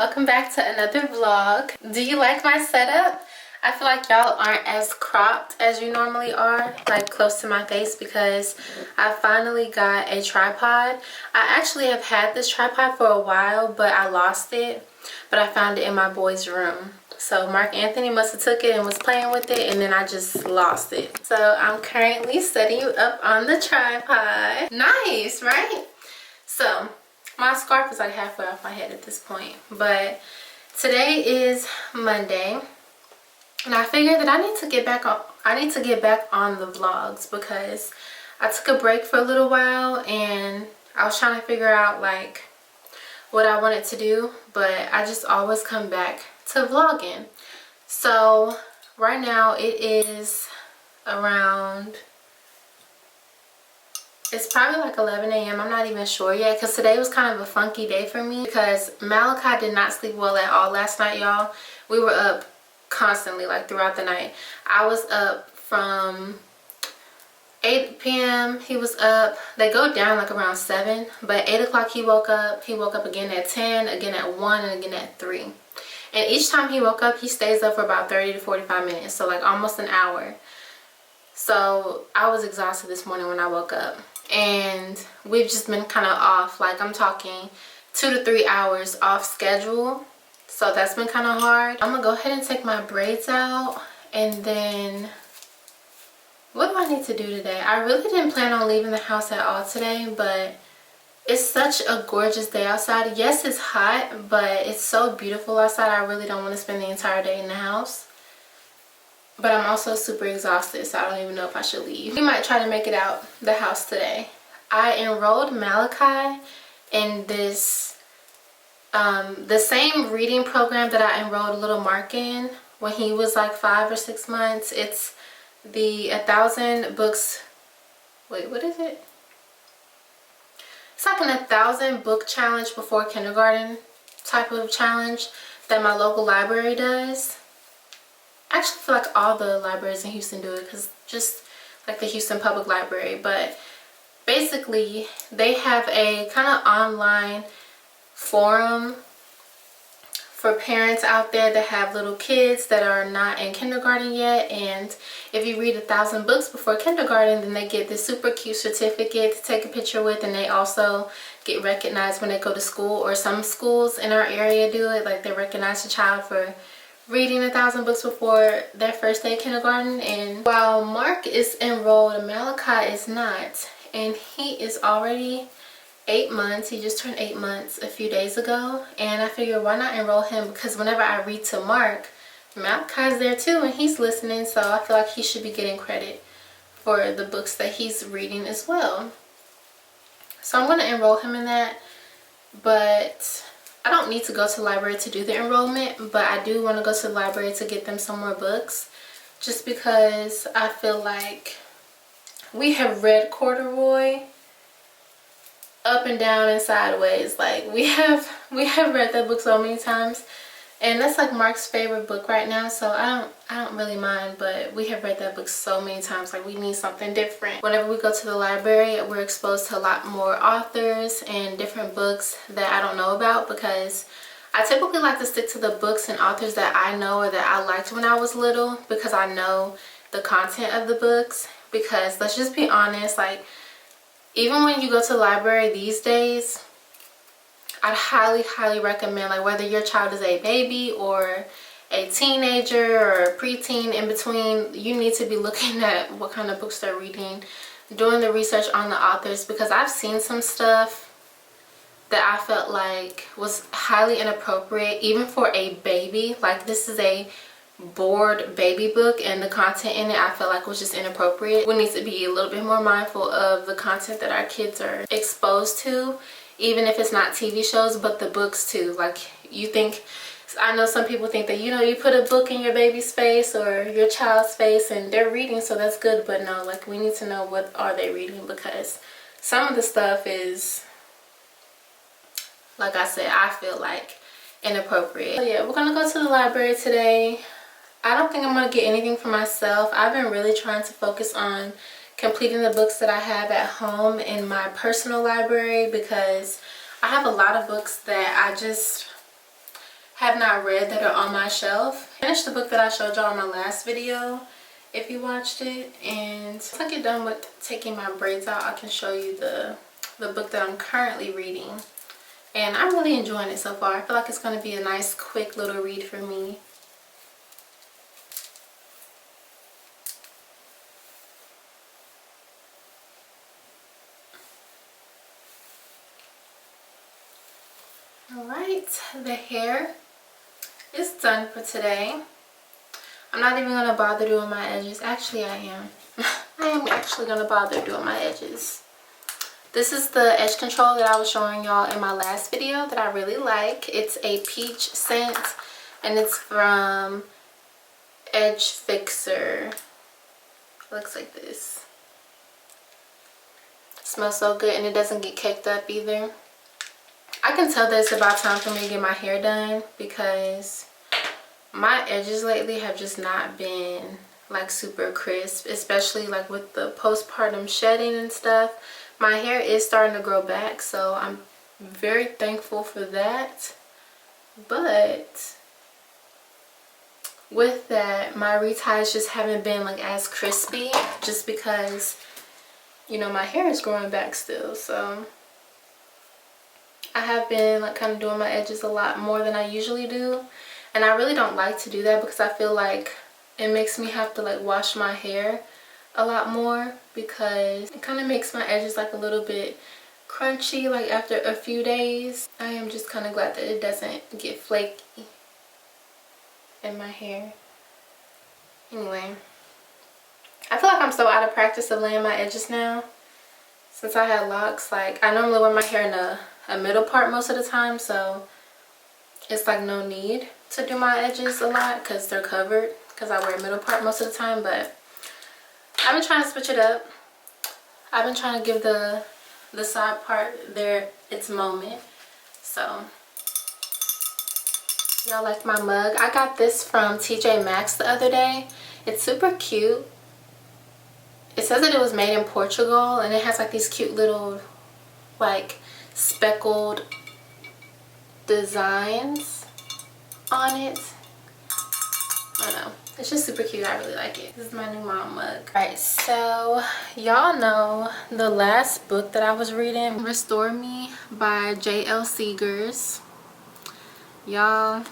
welcome back to another vlog. Do you like my setup? I feel like y'all aren't as cropped as you normally are, like close to my face, because I finally got a tripod. I actually have had this tripod for a while, but I lost it, but I found it in my boy's room. So Mark Anthony must have took it and was playing with it, and then I just lost it. So I'm currently setting you up on the tripod. Nice, right? So my scarf is like halfway off my head at this point, but today is Monday, and I figured that I need to get back on the vlogs because I took a break for a little while and I was trying to figure out like what I wanted to do, but I just always come back to vlogging. So right now it is around, it's probably like 11 a.m. I'm not even sure yet because today was kind of a funky day for me because Malachi did not sleep well at all last night, y'all. We were up constantly, like throughout the night. I was up from 8 p.m. He was up. They go down like around 7, but 8 o'clock he woke up. He woke up again at 10, again at 1, and again at 3. And each time he woke up, he stays up for about 30 to 45 minutes, so like almost an hour. So I was exhausted this morning when I woke up, and we've just been kind of off, like I'm talking 2 to 3 hours off schedule. So that's been kind of hard. I'm gonna go ahead and take my braids out, and then what do I need to do today? I really didn't plan on leaving the house at all today, but it's such a gorgeous day outside. Yes, it's hot, but it's so beautiful outside. I really don't want to spend the entire day in the house. But I'm also super exhausted, so I don't even know if I should leave. We might try to make it out the house today. I enrolled Malachi in this, the same reading program that I enrolled little Mark in when he was like 5 or 6 months. It's the 1,000 books, wait, what is it? It's like an 1,000 book challenge before kindergarten type of challenge that my local library does. I actually feel like all the libraries in Houston do it, because just like the Houston Public Library. But basically they have a kind of online forum for parents out there that have little kids that are not in kindergarten yet, and if you read 1,000 books before kindergarten, then they get this super cute certificate to take a picture with, and they also get recognized when they go to school. Or some schools in our area do it, like they recognize the child for reading 1,000 books before their first day of kindergarten. And while Mark is enrolled, Malachi is not, and he is already 8 months. He just turned 8 months a few days ago, and I figured why not enroll him, because whenever I read to Mark, Malachi's there too and he's listening, so I feel like he should be getting credit for the books that he's reading as well. So I'm going to enroll him in that, but I don't need to go to the library to do the enrollment, but I do want to go to the library to get them some more books, just because I feel like we have read Corduroy up and down and sideways. Like we have read that book so many times, and that's like Mark's favorite book right now, so I don't really mind, but we have read that book so many times. Like we need something different. Whenever we go to the library, we're exposed to a lot more authors and different books that I don't know about, because I typically like to stick to the books and authors that I know or that I liked when I was little, because I know the content of the books. Because let's just be honest, like even when you go to the library these days, I'd highly recommend, like whether your child is a baby or a teenager or a preteen in between, you need to be looking at what kind of books they're reading, doing the research on the authors, because I've seen some stuff that I felt like was highly inappropriate even for a baby. Like this is a bored baby book, and the content in it I felt like was just inappropriate. We need to be a little bit more mindful of the content that our kids are exposed to, even if it's not TV shows, but the books too. Like you think, I know some people think that, you know, you put a book in your baby's face or your child's face and they're reading, so that's good. But no, like we need to know what are they reading, because some of the stuff is, like I said, I feel like inappropriate. So yeah, we're gonna go to the library today. I don't think I'm going to get anything for myself. I've been really trying to focus on completing the books that I have at home in my personal library, because I have a lot of books that I just have not read that are on my shelf. I finished the book that I showed y'all in my last video if you watched it, and once I get done with taking my braids out, I can show you the book that I'm currently reading, and I'm really enjoying it so far. I feel like it's going to be a nice quick little read for me. Alright, the hair is done for today. I'm not even going to bother doing my edges. Actually, I am. I am actually going to bother doing my edges. This is the edge control that I was showing y'all in my last video that I really like. It's a peach scent, and it's from Edge Fixer. It looks like this. It smells so good, and it doesn't get caked up either. I can tell that it's about time for me to get my hair done because my edges lately have just not been like super crisp, especially like with the postpartum shedding and stuff. My hair is starting to grow back, so I'm very thankful for that. But with that, my reties just haven't been like as crispy, just because, you know, my hair is growing back still. So I have been like kind of doing my edges a lot more than I usually do, and I really don't like to do that because I feel like it makes me have to like wash my hair a lot more, because it kind of makes my edges like a little bit crunchy like after a few days. I am just kind of glad that it doesn't get flaky in my hair. Anyway, I feel like I'm so out of practice of laying my edges now. Since I had locks, like I normally wear my hair in a middle part most of the time, so it's like no need to do my edges a lot because they're covered, because I wear a middle part most of the time. But I've been trying to switch it up. I've been trying to give the side part there its moment. So y'all like my mug? I got this from TJ Maxx the other day. It's super cute. It says that it was made in Portugal, and it has like these cute little like speckled designs on it. I don't know, it's just super cute. I really like it. This is my new mom mug. Alright, so y'all know the last book that I was reading, Restore Me by J.L. Seegers. Y'all,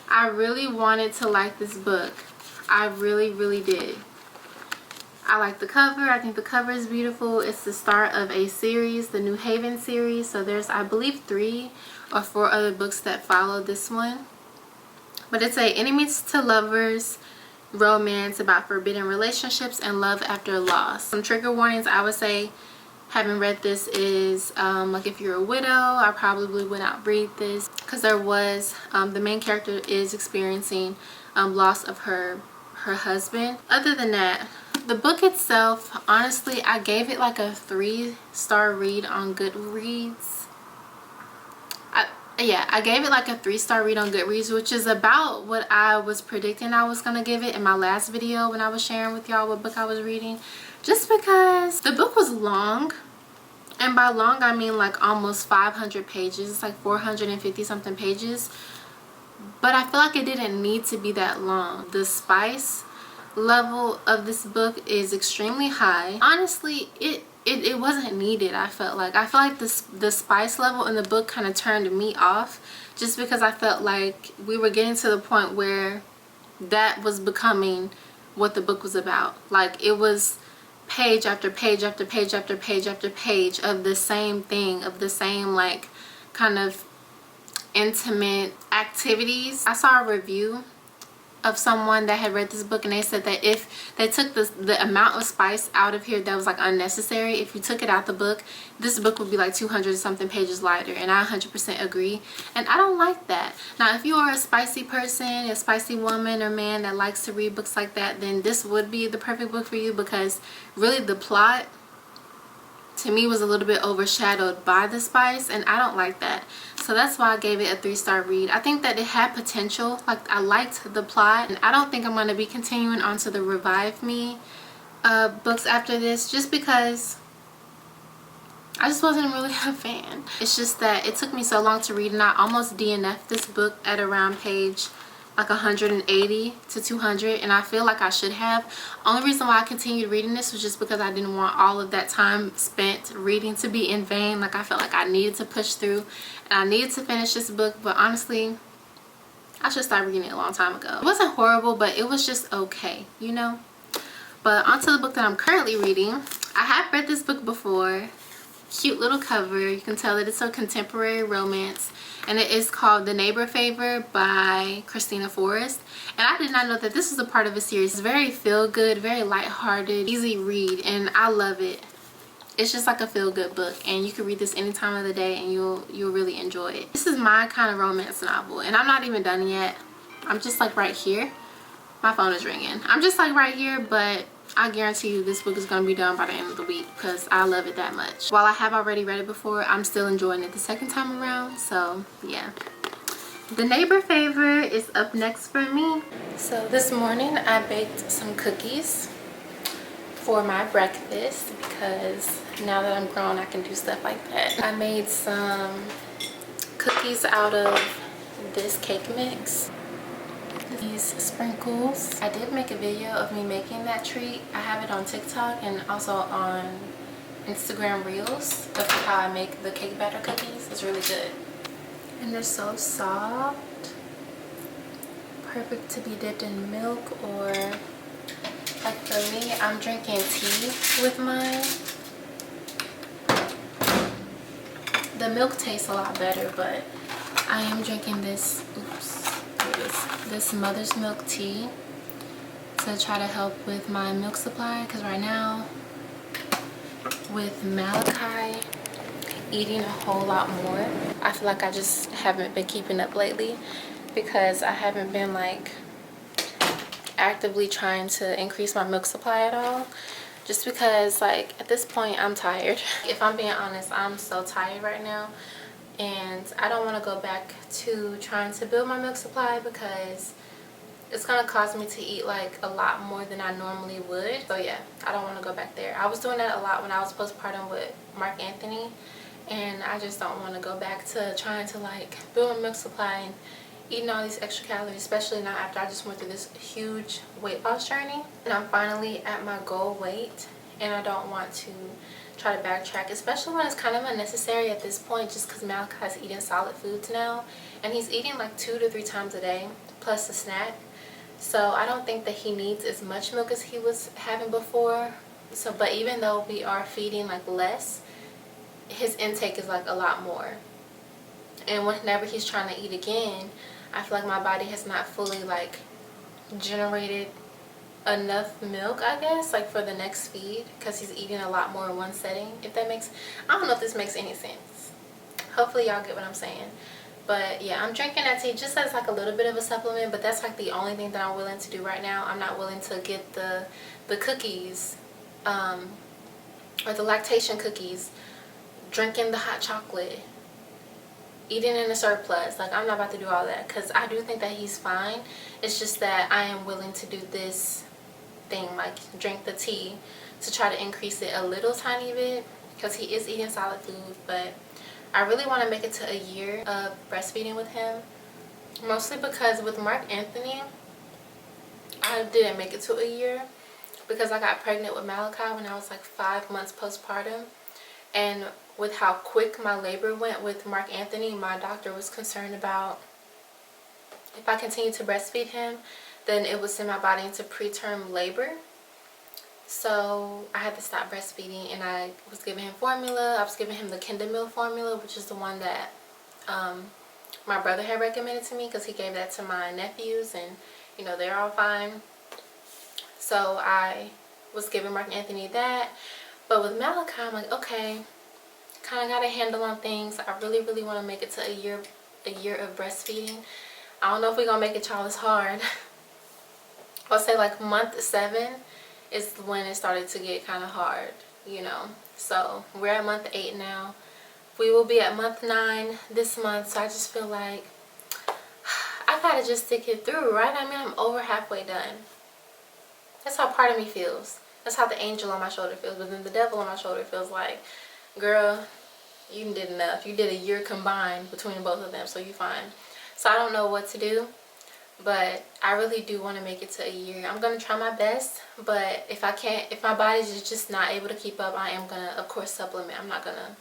I really wanted to like this book. I really did. I like the cover. I think the cover is beautiful. It's the start of a series, the New Haven series. So there's, I believe, 3 or 4 other books that follow this one. But it's a enemies to lovers romance about forbidden relationships and love after loss. Some trigger warnings I would say, having read this, is like if you're a widow, I probably would not read this, because there was the main character is experiencing loss of her husband. Other than that, the book itself, honestly, I gave it like a 3-star read on Goodreads. I gave it like a 3-star read on Goodreads, which is about what I was predicting I was gonna give it in my last video when I was sharing with y'all what book I was reading. Just because the book was long, and by long I mean like almost 500 pages. It's like 450 something pages, but I feel like it didn't need to be that long. The spice level of this book is extremely high. Honestly, it wasn't needed. I feel like the spice level in the book kind of turned me off, just because I felt like we were getting to the point where that was becoming what the book was about. Like, it was page after page after page after page after page of the same thing, of the same like kind of intimate activities. I saw a review of someone that had read this book, and they said that if they took the amount of spice out of here that was like unnecessary, if you took it out the book, this book would be like 200 something pages lighter. And I 100% agree, and I don't like that. Now, if you are a spicy person, a spicy woman or man that likes to read books like that, then this would be the perfect book for you, because really the plot to me was a little bit overshadowed by the spice, and I don't like that. So that's why I gave it a 3-star read. I think that it had potential. Like, I liked the plot, and I don't think I'm going to be continuing on to the Revive Me books after this, just because I just wasn't really a fan. It's just that it took me so long to read, and I almost DNF'd this book at around page like 180 to 200, and I feel like I should have. Only reason why I continued reading this was just because I didn't want all of that time spent reading to be in vain. Like, I felt like I needed to push through and I needed to finish this book, but honestly, I should start reading it a long time ago. It wasn't horrible, but it was just okay, you know? But onto the book that I'm currently reading. I have read this book before. Cute little cover. You can tell that it's a contemporary romance, and it is called The Neighbor Favor by Christina Forrest. And I did not know that this was a part of a series. It's very feel-good, very lighthearted, easy read, and I love it. It's just like a feel-good book, and you can read this any time of the day and you'll really enjoy it. This is my kind of romance novel, and I'm not even done yet. I'm just like right here. My phone is ringing. I'm just like right here, but I guarantee you this book is going to be done by the end of the week because I love it that much. While I have already read it before, I'm still enjoying it the second time around. So yeah, The Neighbor Favor is up next for me. So this morning I baked some cookies for my breakfast because now that I'm grown I can do stuff like that. I made some cookies out of this cake mix. These sprinkles. I did make a video of me making that treat. I have it on TikTok and also on Instagram Reels of how I make the cake batter cookies. It's really good. And they're so soft. Perfect to be dipped in milk, or like for me, I'm drinking tea with mine. The milk tastes a lot better, but I am drinking this, this mother's milk tea to try to help with my milk supply, because right now with Malachi eating a whole lot more, I feel like I just haven't been keeping up lately because I haven't been like actively trying to increase my milk supply at all, just because like at this point I'm tired. If I'm being honest, I'm so tired right now, and I don't want to go back to trying to build my milk supply because it's gonna cause me to eat like a lot more than I normally would. So yeah, I don't want to go back there. I was doing that a lot when I was postpartum with Mark Anthony, and I just don't want to go back to trying to like build my milk supply and eating all these extra calories, especially now after I just went through this huge weight loss journey and I'm finally at my goal weight, and I don't want to try to backtrack, especially when it's kind of unnecessary at this point, just because Malachi's eating solid foods now, and he's eating like 2 to 3 times a day plus a snack. So I don't think that he needs as much milk as he was having before. So, but even though we are feeding like less, his intake is like a lot more. And whenever he's trying to eat again, I feel like my body has not fully like generated enough milk, I guess, like for the next feed, because he's eating a lot more in one setting. If that makes, I don't know if this makes any sense. Hopefully y'all get what I'm saying. But yeah, I'm drinking that tea just as like a little bit of a supplement, but that's like the only thing that I'm willing to do right now. I'm not willing to get the cookies or the lactation cookies, drinking the hot chocolate, eating in a surplus. Like, I'm not about to do all that because I do think that he's fine. It's just that I am willing to do this thing, like drink the tea, to try to increase it a little tiny bit because he is eating solid food. But I really want to make it to a year of breastfeeding with him, mostly because with Mark Anthony I didn't make it to a year because I got pregnant with Malachi when I was like 5 months postpartum. And with how quick my labor went with Mark Anthony, my doctor was concerned about if I continued to breastfeed him, then it would send my body into preterm labor. So I had to stop breastfeeding, and I was giving him formula. I was giving him the Kindle formula, which is the one that my brother had recommended to me because he gave that to my nephews, and you know, they're all fine. So I was giving Mark Anthony that. But with Malachi, I'm like, okay, kind of got a handle on things. I really want to make it to a year of breastfeeding. I don't know if we're gonna make it, y'all. It's hard. I'll say like month 7 is when it started to get kind of hard, you know. So we're at month 8 now. We will be at month 9 this month. So I just feel like I gotta just stick it through, right? I mean, I'm over halfway done. That's how part of me feels. That's how the angel on my shoulder feels. But then the devil on my shoulder feels like, girl, you did enough. You did a year combined between both of them, so you're fine. So I don't know what to do, but I really do want to make it to a year. I'm gonna try my best, but if I can't, if my body's just not able to keep up, I am gonna, of course, supplement. I'm not gonna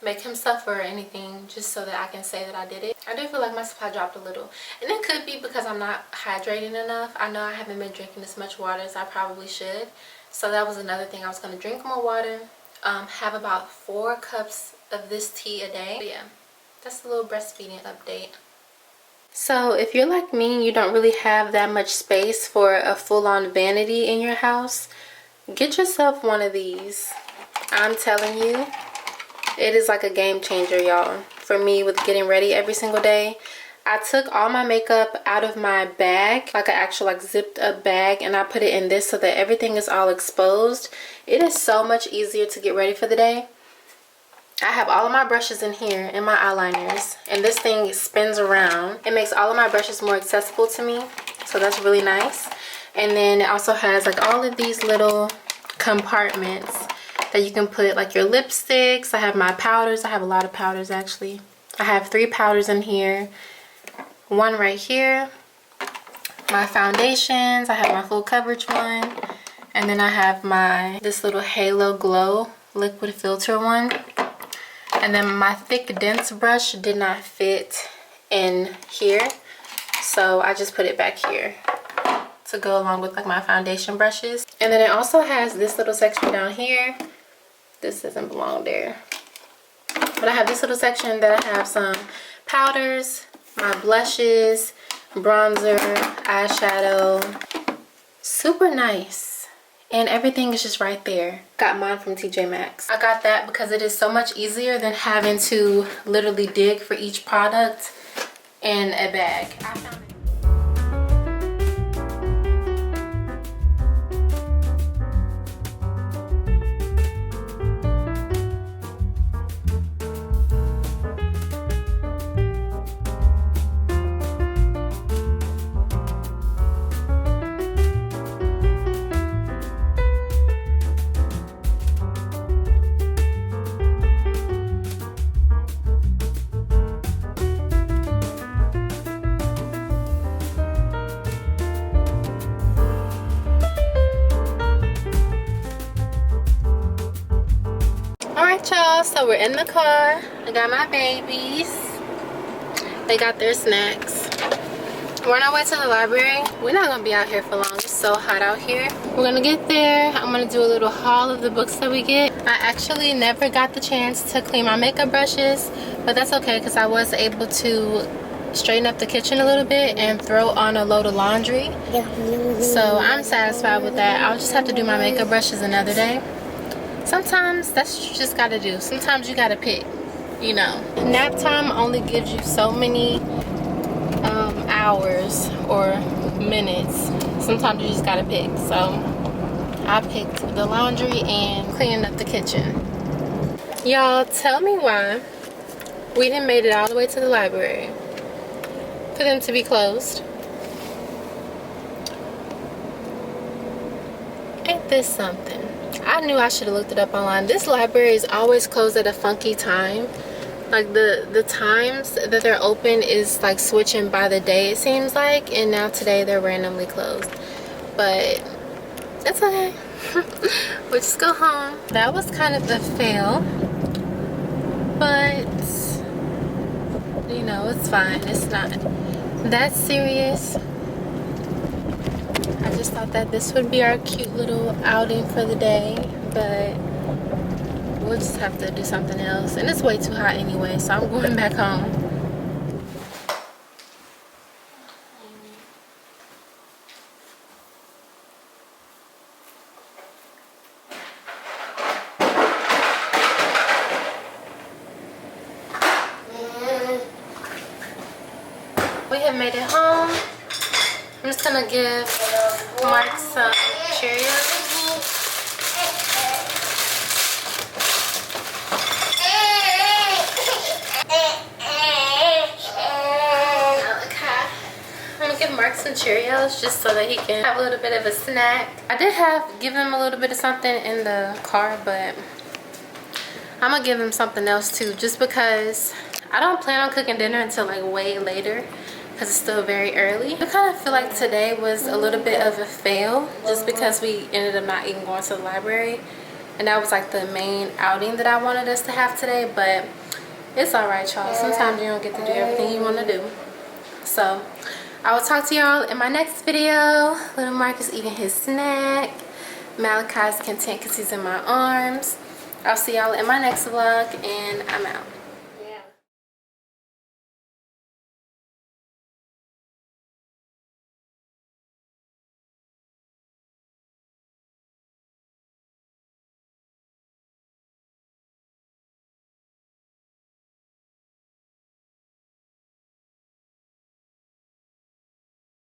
make him suffer or anything just so that I can say that I did it. I do feel like my supply dropped a little, and it could be because I'm not hydrating enough. I know I haven't been drinking as much water as I probably should, so that was another thing. I was gonna drink more water, have about 4 cups of this tea a day. But yeah, that's a little breastfeeding update. So if you're like me and you don't really have that much space for a full-on vanity in your house, get yourself one of these. I'm telling you, it is like a game changer, y'all, for me with getting ready every single day. I took all my makeup out of my bag, like an actual like zipped up bag, and I put it in this so that everything is all exposed. It is so much easier to get ready for the day. I have all of my brushes in here and my eyeliners, and this thing spins around. It makes all of my brushes more accessible to me, so that's really nice. And then it also has like all of these little compartments that you can put like your lipsticks. I have my powders. I have a lot of powders actually. I have 3 powders in here, 1 right here, my foundations. I have my full coverage one, and then I have my this little Halo Glow liquid filter one. And then my thick dense brush did not fit in here, so I just put it back here to go along with like my foundation brushes. And then it also has this little section down here. This doesn't belong there, but I have this little section that I have some powders, my blushes, bronzer, eyeshadow. Super nice. And everything is just right there. Got mine from TJ Maxx. I got that because it is so much easier than having to literally dig for each product in a bag. I found it. Y'all, so we're in the car. I got my babies. They got their snacks. We're on our way to the library. We're not gonna be out here for long. It's so hot out here. We're gonna get there. I'm gonna do a little haul of the books that we get. I actually never got the chance to clean my makeup brushes, but that's okay because I was able to straighten up the kitchen a little bit and throw on a load of laundry. So I'm satisfied with that. I'll just have to do my makeup brushes another day. Sometimes that's what you just gotta do. Sometimes you gotta pick, you know. Nap time only gives you so many hours or minutes. Sometimes you just gotta pick. So I picked the laundry and cleaning up the kitchen. Y'all, tell me why we didn't made it all the way to the library for them to be closed. Ain't this something? I knew I should have looked it up online. This library is always closed at a funky time. Like the times that they're open is like switching by the day, it seems like, and now today they're randomly closed. But it's okay. We'll just go home. That was kind of a fail, but you know, it's fine. It's not that serious. I just thought that this would be our cute little outing for the day, but we'll just have to do something else. And it's way too hot anyway, so I'm going back home. We have made it home. I'm just gonna give Mark some Cheerios. I'm gonna give Mark some Cheerios just so that he can have a little bit of a snack. I did give him a little bit of something in the car, but I'm gonna give him something else too, just because I don't plan on cooking dinner until like way later because it's still very early. I kind of feel like today was a little bit of a fail just because we ended up not even going to the library, and that was like the main outing that I wanted us to have today. But it's all right, y'all. Sometimes you don't get to do everything you want to do. So I will talk to y'all in my next video. Little Mark is eating his snack. Malachi's content because he's in my arms. I'll see y'all in my next vlog, and I'm out.